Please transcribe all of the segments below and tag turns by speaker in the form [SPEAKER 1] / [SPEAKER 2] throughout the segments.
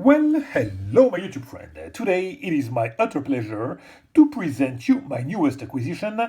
[SPEAKER 1] Well, hello my YouTube friend. Today it is my utter pleasure to present you my newest acquisition,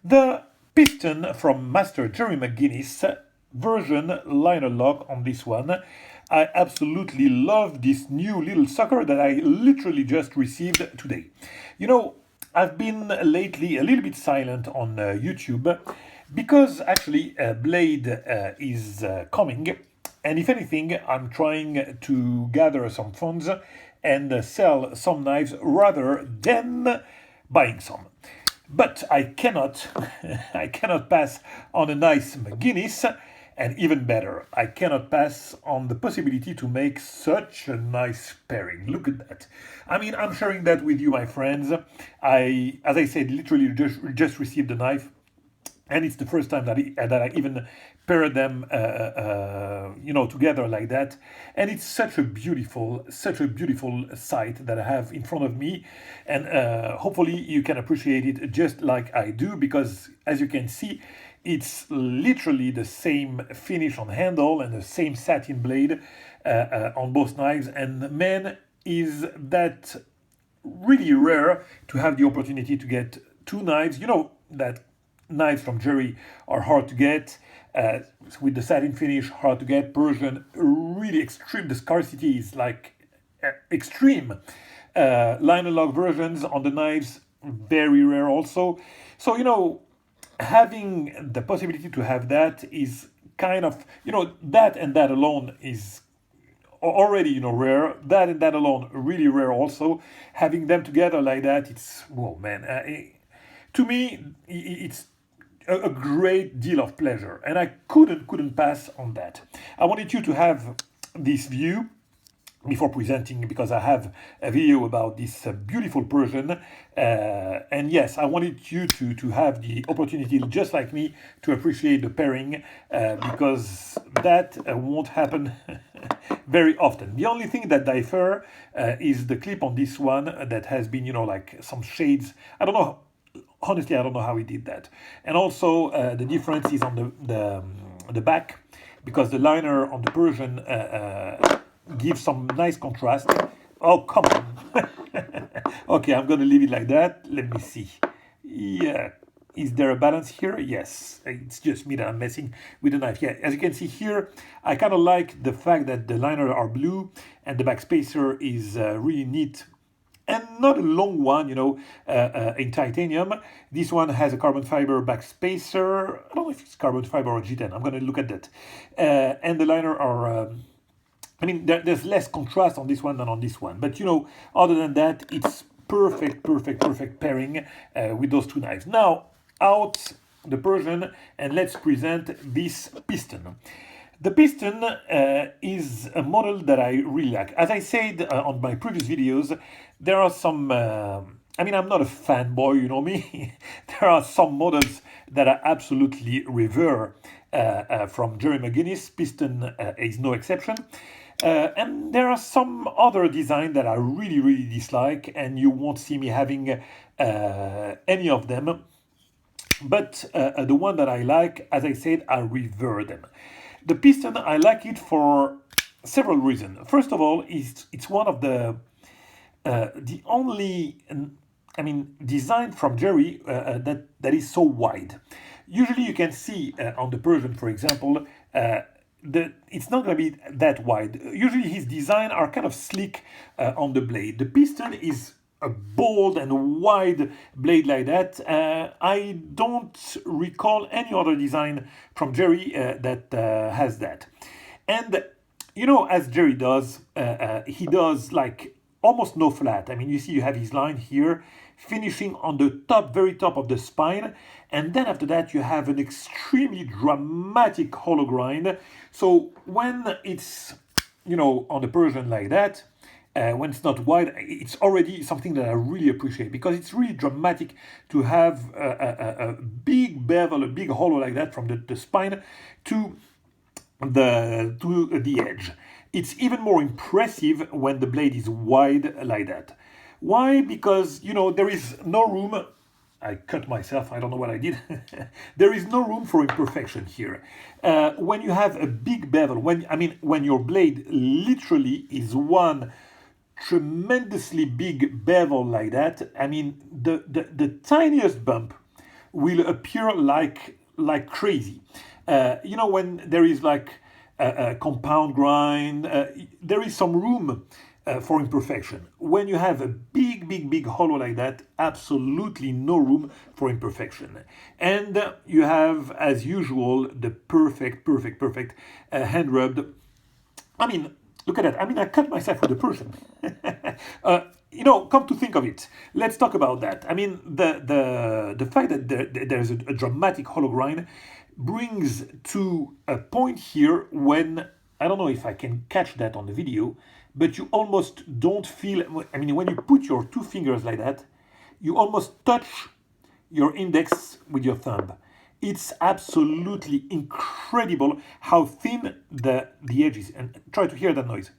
[SPEAKER 1] the piston from Master Gerry Mcginnis version liner lock on this one. I absolutely love this new little sucker that I literally just received today. You know, I've been lately a little bit silent on YouTube because actually Blade is coming. And if anything, I'm trying to gather some funds and sell some knives rather than buying some. But I cannot, I cannot pass on a nice McGinnis, and even better, I cannot pass on the possibility to make such a nice pairing. Look at that. I mean, I'm sharing that with you, my friends. As I said, literally just received the knife. And it's the first time that I even pair them, together like that. And it's such a beautiful sight that I have in front of me. And hopefully you can appreciate it just like I do, because as you can see, it's literally the same finish on handle and the same satin blade on both knives. And man, is that really rare to have the opportunity to get two knives. You know that knives from Gerry are hard to get, with the satin finish, hard to get. Persian, really extreme. The scarcity is like extreme. Liner lock versions on the knives, very rare also. So, having the possibility to have that is kind of, that and that alone is already rare. That and that alone really rare also. Having them together like that, it's, whoa man, to me it's a great deal of pleasure, and I couldn't pass on that. I wanted you to have this view before presenting, because I have a video about this beautiful Persian, and yes, I wanted you to have the opportunity, just like me, to appreciate the pairing, because that won't happen very often. The only thing that differ is the clip on this one that has been, like some shades. I don't know. Honestly, I don't know how he did that. And also the difference is on the back, because the liner on the Persian gives some nice contrast. Oh, come on. Okay, I'm going to leave it like that. Let me see. Yeah. Is there a balance here? Yes. It's just me that I'm messing with the knife. Yeah, as you can see here, I kind of like the fact that the liner are blue and the back spacer is really neat. And not a long one, in titanium. This one has a carbon fiber back spacer. I don't know if it's carbon fiber or G10. I'm going to look at that. And the liner are, there's less contrast on this one than on this one. But, other than that, it's perfect pairing with those two knives. Now, out the Persian, and let's present this piston. The piston is a model that I really like. As I said on my previous videos, there are some, I'm not a fanboy, you know me. There are some models that I absolutely revere from Gerry Mcginnis. Piston is no exception. And there are some other designs that I really dislike, and you won't see me having any of them. But the one that I like, as I said, I revere them. The piston, I like it for several reasons. First of all, it's one of the only, design from Gerry that is so wide. Usually you can see on the Persian, for example, it's not going to be that wide. Usually his design are kind of slick on the blade. The piston is a bold and wide blade like that. I don't recall any other design from Gerry that has that. And as Gerry does, he does like almost no flat. You see you have his line here finishing on the top, very top of the spine, and then after that you have an extremely dramatic hollow grind. So when it's on the Persian like that, when it's not wide, it's already something that I really appreciate, because it's really dramatic to have a big bevel, a big hollow like that from the spine to the edge. It's even more impressive when the blade is wide like that. Why? Because, there is no room. I cut myself, I don't know what I did. There is no room for imperfection here. When you have a big bevel, when your blade literally is one tremendously big bevel like that, I mean, the tiniest bump will appear like crazy. You know, when there is like a compound grind, there is some room for imperfection. When you have a big hollow like that, absolutely no room for imperfection. And you have, as usual, the perfect hand rubbed. I mean, look at that. I mean, I cut myself with the Persian. You know, come to think of it, let's talk about that. I mean, the fact that there's a dramatic hollow grind brings to a point here when, I don't know if I can catch that on the video, but you almost don't feel, I mean, when you put your two fingers like that, you almost touch your index with your thumb. It's absolutely incredible how thin the edge is. And try to hear that noise.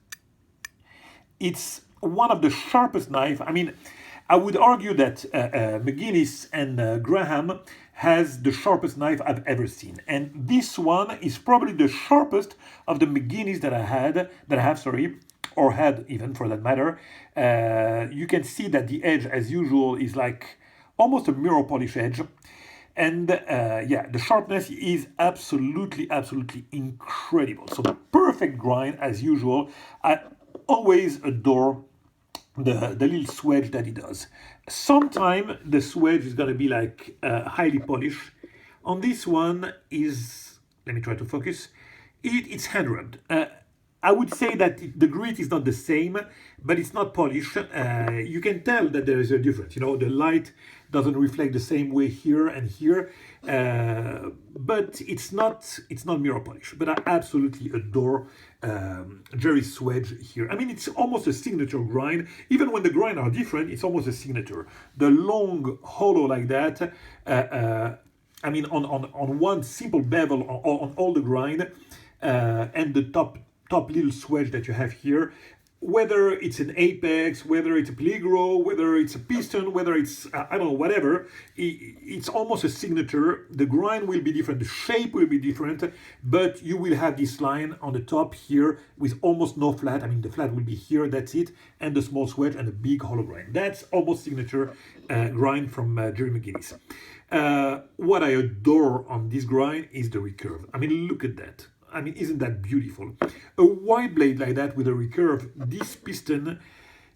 [SPEAKER 1] It's one of the sharpest knife. I mean, I would argue that McGinnis and Graham has the sharpest knife I've ever seen. And this one is probably the sharpest of the McGinnis that I have, or had even for that matter. You can see that the edge, as usual, is like almost a mirror polish edge. And yeah, the sharpness is absolutely incredible. So the perfect grind, as usual. I always adore the little swedge that it does. Sometime the swedge is going to be like highly polished. On this one is, let me try to focus, it's hand rubbed. I would say that the grit is not the same, but it's not polished. You can tell that there is a difference. You know, the light doesn't reflect the same way here and here, but it's not mirror polish. But I absolutely adore Gerry's swedge here. I mean, it's almost a signature grind. Even when the grind are different, it's almost a signature. The long hollow like that. I mean, on one simple bevel on all the grind, and the top little swedge that you have here, whether it's an apex, whether it's a peligro, whether it's a piston, whether it's I don't know, whatever, it's almost a signature. The grind will be different, the shape will be different, but you will have this line on the top here with almost no flat. I mean, the flat will be here, that's it, and the small swedge and a big hollow grind. That's almost signature grind from Gerry Mcginnis. What I adore on this grind is the recurve. I mean, look at that. I mean, isn't that beautiful? A wide blade like that with a recurve, this piston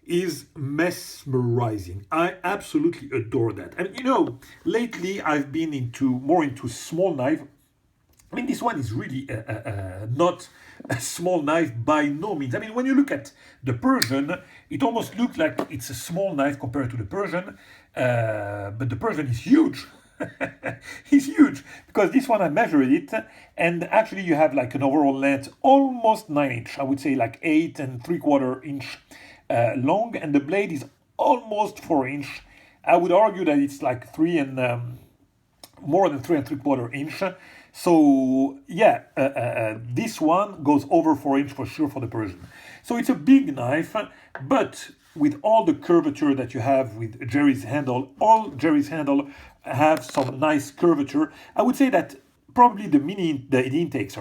[SPEAKER 1] is mesmerizing. I absolutely adore that. And you know, lately I've been more into small knife. I mean, this one is really not a small knife by no means. I mean, when you look at the Persian, it almost looks like it's a small knife compared to the Persian, but the Persian is huge. He's huge, because this one I measured it, and actually you have like an overall length almost 9 inch. I would say like 8 3/4 inch long, and the blade is almost 4 inch. I would argue that it's like more than 3 3/4 inch. So yeah, this one goes over 4 inch for sure for the Persian. So it's a big knife, but with all the curvature that you have with Gerry's handle, all Gerry's handle have some nice curvature. I would say that probably the intake,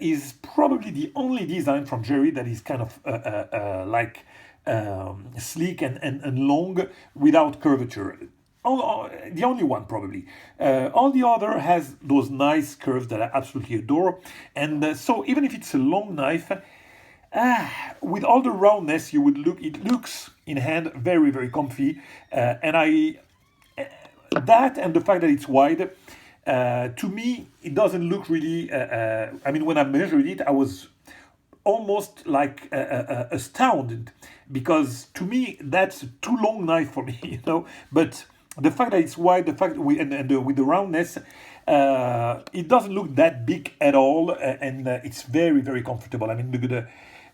[SPEAKER 1] is probably the only design from Gerry that is kind of like sleek and long without curvature. The only one probably. All the other has those nice curves that I absolutely adore. And so even if it's a long knife, with all the roundness, it looks in hand very comfy. And that and the fact that it's wide, to me, it doesn't look really. I mean, when I measured it, I was almost like astounded, because to me that's a too long knife for me, you know. But the fact that it's wide, the fact with the roundness, it doesn't look that big at all, and it's very comfortable. I mean,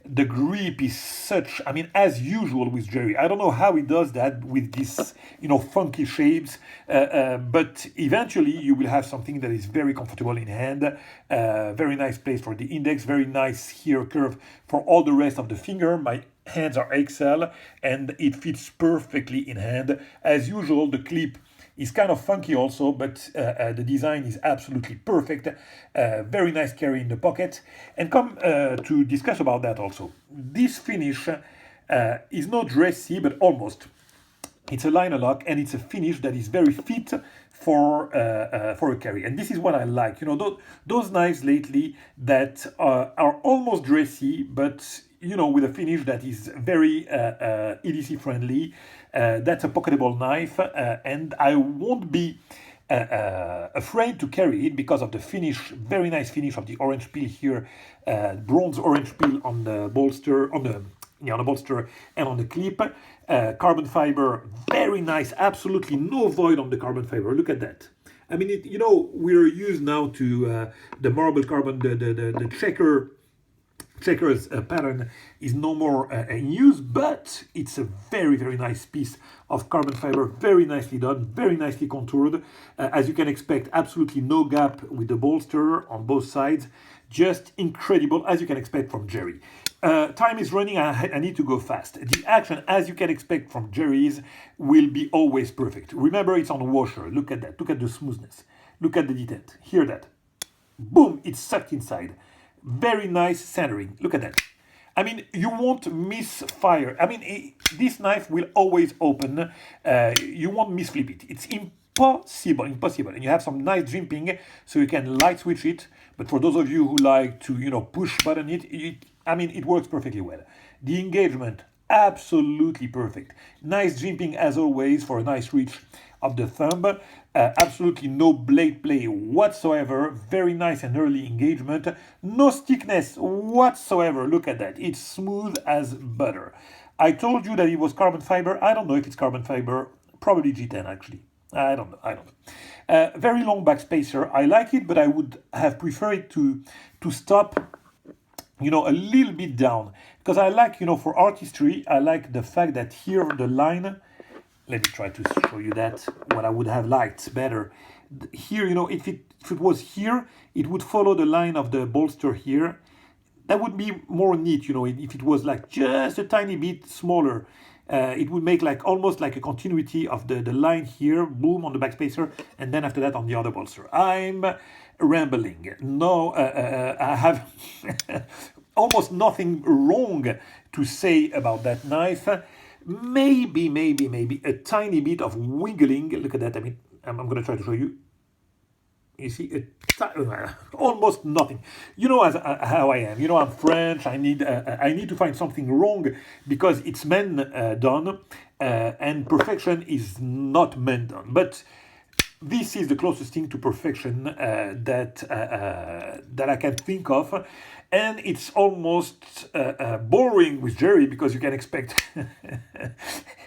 [SPEAKER 1] the grip is such, I mean, as usual with Gerry. I don't know how he does that with these, you know, funky shapes, but eventually you will have something that is very comfortable in hand. Very nice place for the index, very nice here curve for all the rest of the finger. My hands are XL and it fits perfectly in hand. As usual, the clip is kind of funky also, but the design is absolutely perfect. Very nice carry in the pocket. And come to discuss about that also. This finish It's not dressy, but almost. It's a liner lock, and it's a finish that is very fit for a carry. And this is what I like. You know, those knives lately that are almost dressy, but you know, with a finish that is very EDC friendly. That's a pocketable knife, and I won't be afraid to carry it because of the finish, very nice finish of the orange peel here, bronze orange peel on the bolster, on the bolster and on the clip. Carbon fiber, very nice, absolutely no void on the carbon fiber. Look at that. I mean, you know, we're used now to the marble carbon, the checkers pattern is no more in use, but it's a very, very nice piece of carbon fiber, very nicely done, very nicely contoured. As you can expect, absolutely no gap with the bolster on both sides. Just incredible, as you can expect from Gerry. Time is running, I need to go fast. The action, as you can expect from Gerry's, will be always perfect. Remember, it's on a washer. Look at that. Look at the smoothness. Look at the detent. Hear that. Boom, it's sucked inside. Very nice centering. Look at that. I mean, you won't misfire. I mean, this knife will always open. You won't misflip it. It's impossible. And you have some nice jimping, so you can light switch it. But for those of you who like to, you know, push button it, I mean, it works perfectly well. The engagement, absolutely perfect. Nice jimping as always for a nice reach of the thumb. Absolutely no blade play whatsoever. Very nice and early engagement. No stickness whatsoever. Look at that. It's smooth as butter. I told you that it was carbon fiber. I don't know if it's carbon fiber. Probably G10 actually. I don't know. Very long back spacer. I like it, but I would have preferred to stop, you know, a little bit down, because I like, you know, for artistry, I like the fact that here the line, let me try to show you that, what I would have liked better. Here, you know, if it was here, it would follow the line of the bolster here. That would be more neat, you know, if it was like just a tiny bit smaller. It would make like almost like a continuity of the line here, boom, on the back spacer, and then after that on the other bolster. I'm rambling. No, I have almost nothing wrong to say about that knife. Maybe a tiny bit of wiggling. Look at that. I mean, I'm going to try to show you. You see, almost nothing. You know how I am. You know, I'm French. I need to find something wrong because it's man done, and perfection is not man done. But this is the closest thing to perfection that I can think of, and it's almost boring with Gerry because you can expect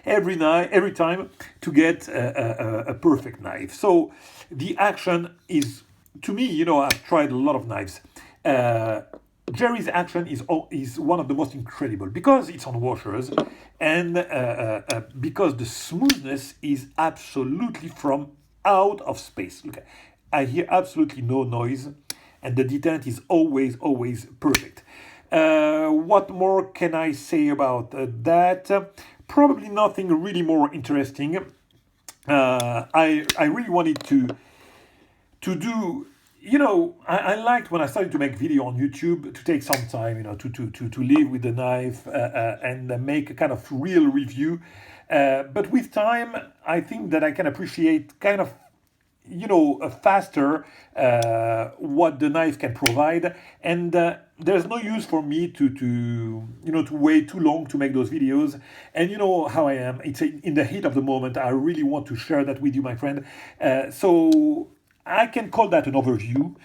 [SPEAKER 1] every time to get a perfect knife. So the action is, to me, you know, I've tried a lot of knives. Gerry's action is one of the most incredible because it's on washers, and because the smoothness is absolutely from out of space. Look, I hear absolutely no noise, and the detent is always perfect. What more can I say about that? Probably nothing really more interesting. I really wanted to do, you know, I liked when I started to make video on YouTube to take some time, you know, to live with the knife and make a kind of real review. But with time, I think that I can appreciate kind of, you know, faster what the knife can provide, and there's no use for me to wait too long to make those videos. And you know how I am, it's in the heat of the moment. I really want to share that with you, my friend. So I can call that an overview,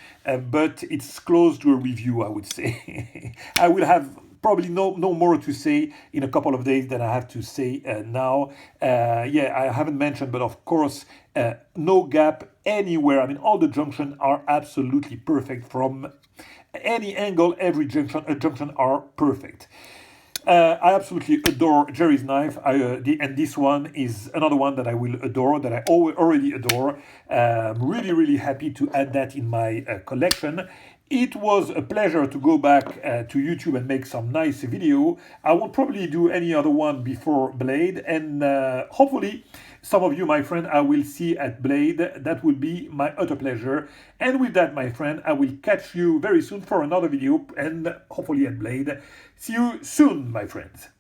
[SPEAKER 1] but it's close to a review, I would say. I will have probably no more to say in a couple of days than I have to say now. Yeah, I haven't mentioned, but of course, no gap anywhere. I mean, all the junctions are absolutely perfect from any angle. Every junction are perfect. I absolutely adore Gerry's knife, and this one is another one that I will adore, that I already adore. I'm really happy to add that in my collection. It was a pleasure to go back to YouTube and make some nice video. I won't probably do any other one before Blade, and hopefully some of you, my friend, I will see at Blade. That would be my utter pleasure. And with that, my friend, I will catch you very soon for another video, and hopefully at Blade. See you soon, my friends.